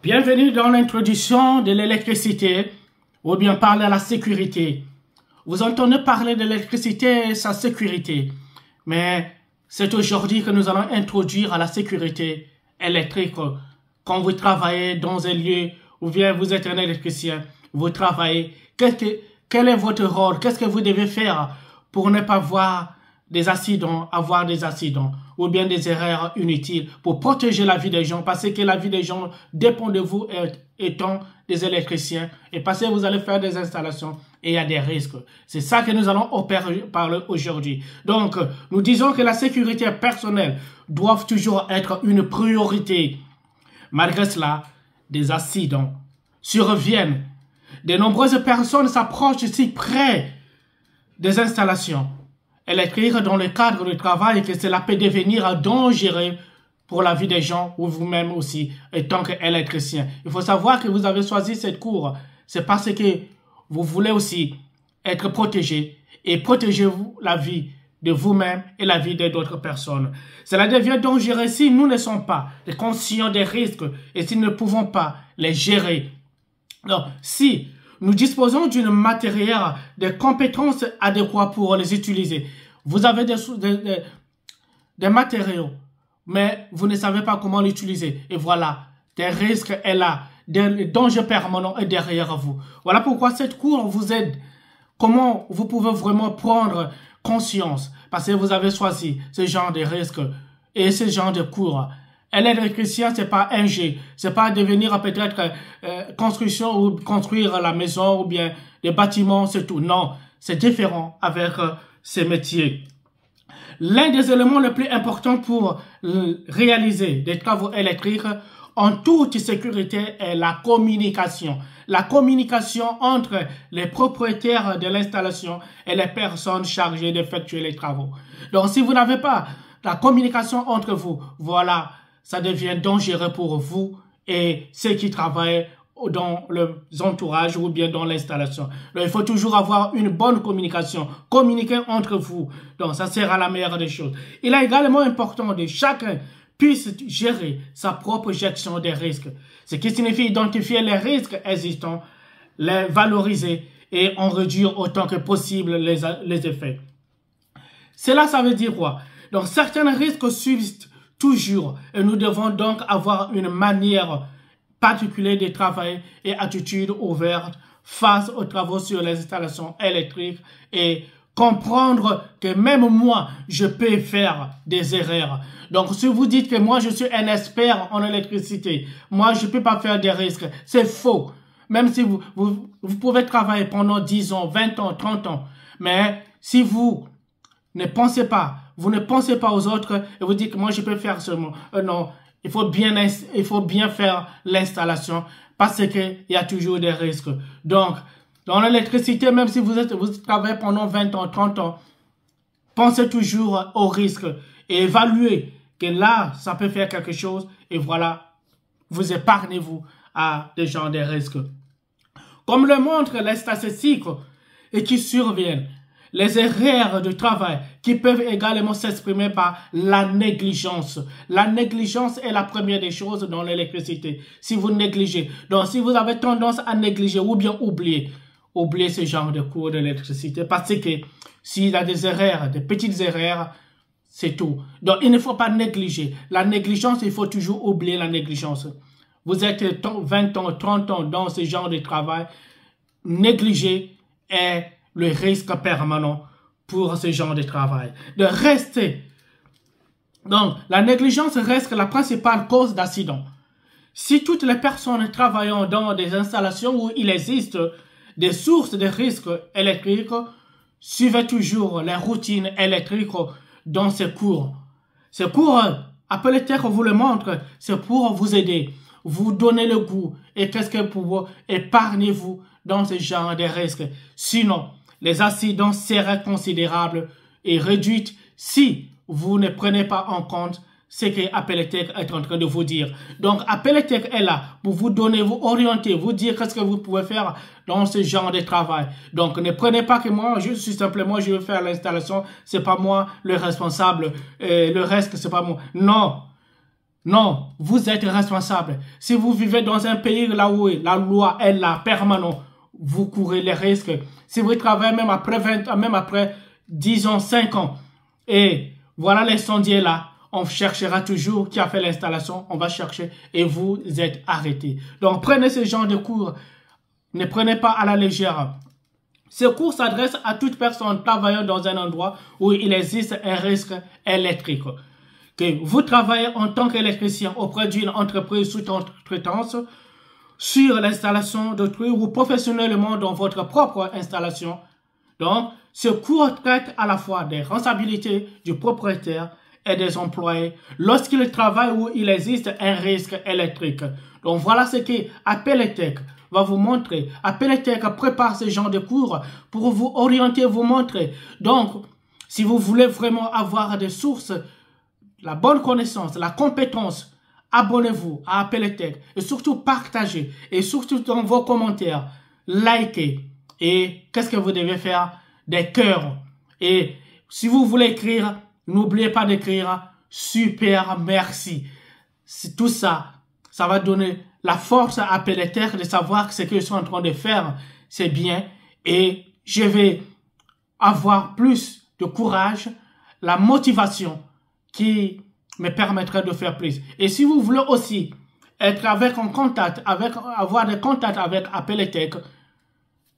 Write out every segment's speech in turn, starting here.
Bienvenue dans l'introduction de l'électricité ou bien parler à la sécurité. Vous entendez parler de l'électricité et sa sécurité, mais c'est aujourd'hui que nous allons introduire à la sécurité électrique. Quand vous travaillez dans un lieu ou bien vous êtes un électricien, vous travaillez, quel est votre rôle? Qu'est-ce que vous devez faire pour ne pas avoir des accidents ou bien des erreurs inutiles pour protéger la vie des gens, parce que la vie des gens dépend de vous étant des électriciens et parce que vous allez faire des installations et il y a des risques. C'est ça que nous allons parler aujourd'hui. Donc, nous disons que la sécurité personnelle doit toujours être une priorité. Malgré cela, des accidents surviennent. De nombreuses personnes s'approchent si près des installations électriques dans le cadre du travail que cela peut devenir dangereux pour la vie des gens ou vous-même aussi, en tant qu'électricien. Il faut savoir que vous avez choisi cette cour. C'est parce que vous voulez aussi être protégé et protégez-vous la vie de vous-même et la vie d'autres personnes. Cela devient dangereux si nous ne sommes pas conscients des risques et si nous ne pouvons pas les gérer. Donc, si nous disposons d'une matériel de compétences adéquates pour les utiliser, vous avez des matériaux, mais vous ne savez pas comment l'utiliser. Et voilà, des risques est là, des dangers permanents est derrière vous. Voilà pourquoi cette cour vous aide. Comment vous pouvez vraiment prendre conscience, parce que vous avez choisi ce genre de risques et ce genre de cours. L'électricien, c'est pas un G, c'est pas devenir peut-être construction ou construire la maison ou bien des bâtiments, c'est tout. Non, c'est différent avec ces métiers. L'un des éléments les plus importants pour réaliser des travaux électriques en toute sécurité est la communication. La communication entre les propriétaires de l'installation et les personnes chargées d'effectuer les travaux. Donc, si vous n'avez pas la communication entre vous, voilà, ça devient dangereux pour vous et ceux qui travaillent dans le entourage ou bien dans l'installation. Donc, il faut toujours avoir une bonne communication, communiquer entre vous. Donc, ça sera la meilleure des choses. Il est également important que chacun puisse gérer sa propre gestion des risques. Ce qui signifie identifier les risques existants, les valoriser et en réduire autant que possible les effets. Cela, ça veut dire quoi? Donc, certains risques subsistent toujours et nous devons donc avoir une manière particulière de travail et attitude ouverte face aux travaux sur les installations électriques et comprendre que même moi, je peux faire des erreurs. Donc, si vous dites que moi, je suis un expert en électricité, moi, je ne peux pas faire des risques, c'est faux. Même si vous pouvez travailler pendant 10 ans, 20 ans, 30 ans, mais si vous ne pensez pas aux autres et vous dites que moi, je peux faire seulement. Non, il faut bien faire l'installation parce qu'il y a toujours des risques. Donc, dans l'électricité, même si vous travaillez pendant 20 ans, 30 ans, pensez toujours aux risques et évaluez que là, ça peut faire quelque chose et voilà, vous épargnez-vous à des gens des risques. Comme le montrent les statistiques et qui surviennent, les erreurs de travail qui peuvent également s'exprimer par la négligence. La négligence est la première des choses dans l'électricité. Si vous négligez, donc si vous avez tendance à négliger ou bien oublier ce genre de cours d'électricité parce que s'il y a des erreurs, des petites erreurs, c'est tout. Donc il ne faut pas négliger. La négligence, il faut toujours oublier la négligence. Vous êtes 20 ans, 30 ans dans ce genre de travail, négliger est le risque permanent pour ce genre de travail. De rester. Donc, la négligence reste la principale cause d'accident. Si toutes les personnes travaillant dans des installations où il existe des sources de risques électriques, suivez toujours les routines électriques dans ces cours. Ces cours, Appelez-Tech vous le montre, c'est pour vous aider, vous donner le goût et qu'est-ce que pour épargnez-vous dans ce genre de risques. Sinon, les accidents seraient considérables et réduits si vous ne prenez pas en compte ce que Appeltech est en train de vous dire. Donc, Appeltech est là pour vous donner, vous orienter, vous dire qu'est-ce que vous pouvez faire dans ce genre de travail. Donc, ne prenez pas que moi, je suis simplement, je veux faire l'installation, c'est pas moi le responsable, le reste, c'est pas moi. Non. Non, vous êtes responsable. Si vous vivez dans un pays là où la loi est là, permanente, vous courez les risques. Si vous travaillez même après 20 ans, même après, disons, 5 ans, et voilà l'incendié là, on cherchera toujours qui a fait l'installation, on va chercher et vous êtes arrêté. Donc, prenez ce genre de cours. Ne prenez pas à la légère. Ce cours s'adresse à toute personne travaillant dans un endroit où il existe un risque électrique. Que vous travaillez en tant qu'électricien auprès d'une entreprise sous-traitance sur l'installation d'autrui ou professionnellement dans votre propre installation. Donc, ce cours traite à la fois des responsabilités du propriétaire et des employés lorsqu'ils travaillent où il existe un risque électrique. Donc, voilà ce que Apelitech va vous montrer. Apelitech prépare ce genre de cours pour vous orienter, vous montrer. Donc, si vous voulez vraiment avoir des sources, la bonne connaissance, la compétence, abonnez-vous à Apelitech et surtout partagez et surtout dans vos commentaires, likez. Et qu'est-ce que vous devez faire? Des cœurs. Et si vous voulez écrire, n'oubliez pas d'écrire super merci. Tout ça, ça va donner la force à Apelitech de savoir que ce que je suis en train de faire, c'est bien. Et je vais avoir plus de courage, la motivation qui me permettrait de faire plus. Et si vous voulez aussi être en contact, avoir des contacts avec Apelitech,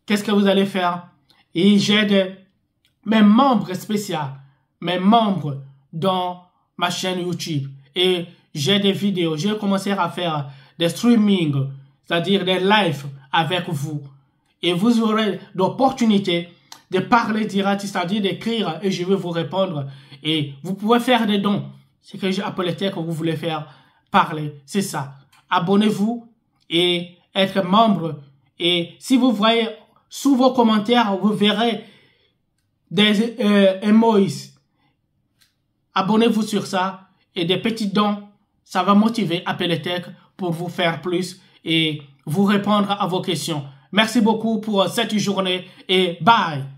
qu'est-ce que vous allez faire? Et j'aide mes membres spéciaux, mes membres dans ma chaîne YouTube. Et j'ai des vidéos. J'ai commencé à faire des streamings, c'est-à-dire des lives avec vous. Et vous aurez l'opportunité de parler direct, c'est-à-dire d'écrire et je vais vous répondre. Et vous pouvez faire des dons. C'est que j'ai Apelitech que vous voulez faire parler. C'est ça. Abonnez-vous et être membre. Et si vous voyez sous vos commentaires, vous verrez des emojis. Abonnez-vous sur ça et des petits dons. Ça va motiver Apelitech pour vous faire plus et vous répondre à vos questions. Merci beaucoup pour cette journée et bye!